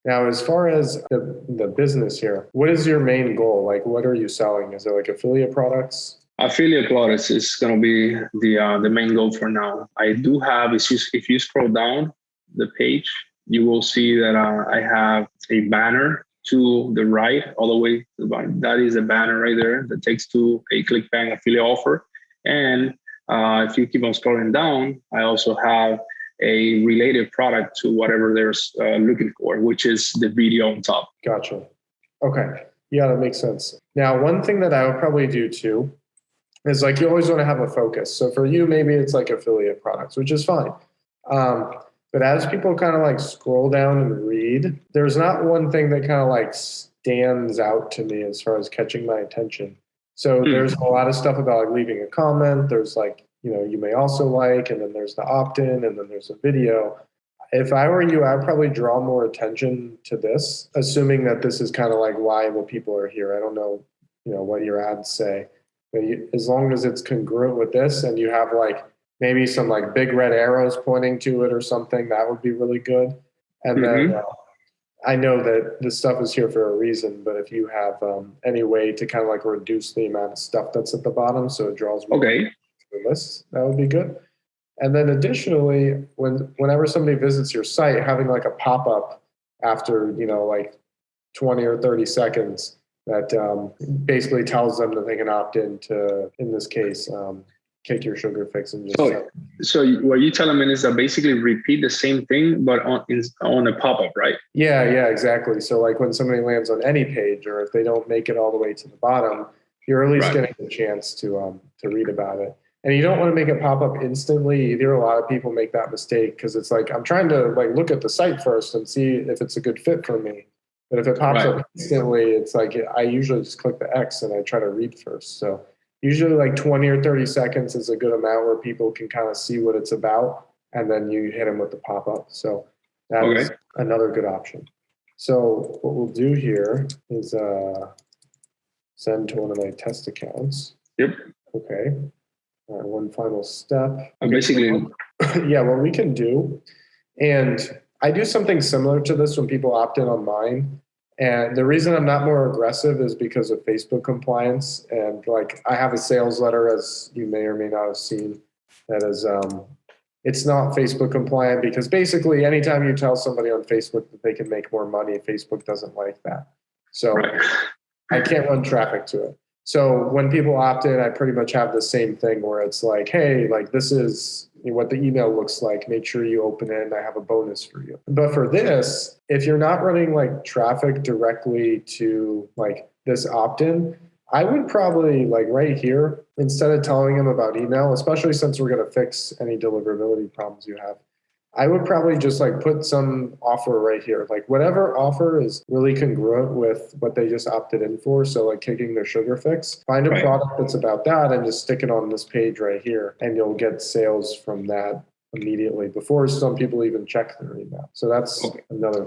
Now, as far as the business here, what is your main goal? Like, what are you selling? Is it like affiliate products? Affiliate products is going to be the main goal for now. I do have, if you scroll down the page, you will see that I have a banner to the right, all the way to the bottom. That is a banner right there that takes to a ClickBank affiliate offer. And if you keep on scrolling down, I also have a related product to whatever they're looking for, which is the video on top. Gotcha. Okay. Yeah, that makes sense. Now, one thing that I would probably do too is like you always want to have a focus. So for you, maybe it's like affiliate products, which is fine. But as people kind of like scroll down and read, there's not one thing that kind of like stands out to me as far as catching my attention. So there's a lot of stuff about like leaving a comment. There's like, you may also like, and then there's the opt-in, and then there's a video. If I were you, I'd probably draw more attention to this, assuming that this is kind of like why the people are here. I don't know, what your ads say, but as long as it's congruent with this and you have like maybe some like big red arrows pointing to it or something, that would be really good. And then I know that this stuff is here for a reason, but if you have any way to kind of like reduce the amount of stuff that's at the bottom so it draws more to the list, that would be good. And then additionally, whenever somebody visits your site, having like a pop-up after, like 20 or 30 seconds that basically tells them that they can opt in to, in this case, Kick Your Sugar Fix. And just so what you're telling me is that basically repeat the same thing, but on a pop-up, right? Yeah, exactly. So like when somebody lands on any page, or if they don't make it all the way to the bottom, you're at least getting a chance to read about it. And you don't want to make it pop up instantly either. A lot of people make that mistake because it's like, I'm trying to like look at the site first and see if it's a good fit for me. But if it pops up instantly, it's like I usually just click the X and I try to read first. So usually like 20 or 30 seconds is a good amount where people can kind of see what it's about. And then you hit them with the pop-up. So that is another good option. So what we'll do here is send to one of my test accounts. Yep. Okay. One final step. Basically, what we can do, and I do something similar to this when people opt in on mine. And the reason I'm not more aggressive is because of Facebook compliance. And like I have a sales letter, as you may or may not have seen, that is, it's not Facebook compliant because basically anytime you tell somebody on Facebook that they can make more money, Facebook doesn't like that. So I can't run traffic to it. So when people opt in, I pretty much have the same thing where it's like, hey, like this is what the email looks like. Make sure you open it and I have a bonus for you. But for this, if you're not running like traffic directly to like this opt-in, I would probably like right here, instead of telling them about email, especially since we're going to fix any deliverability problems you have, I would probably just like put some offer right here. Like whatever offer is really congruent with what they just opted in for. So like Kicking Their Sugar Fix, find a product that's about that and just stick it on this page right here. And you'll get sales from that immediately before some people even check their email. So that's another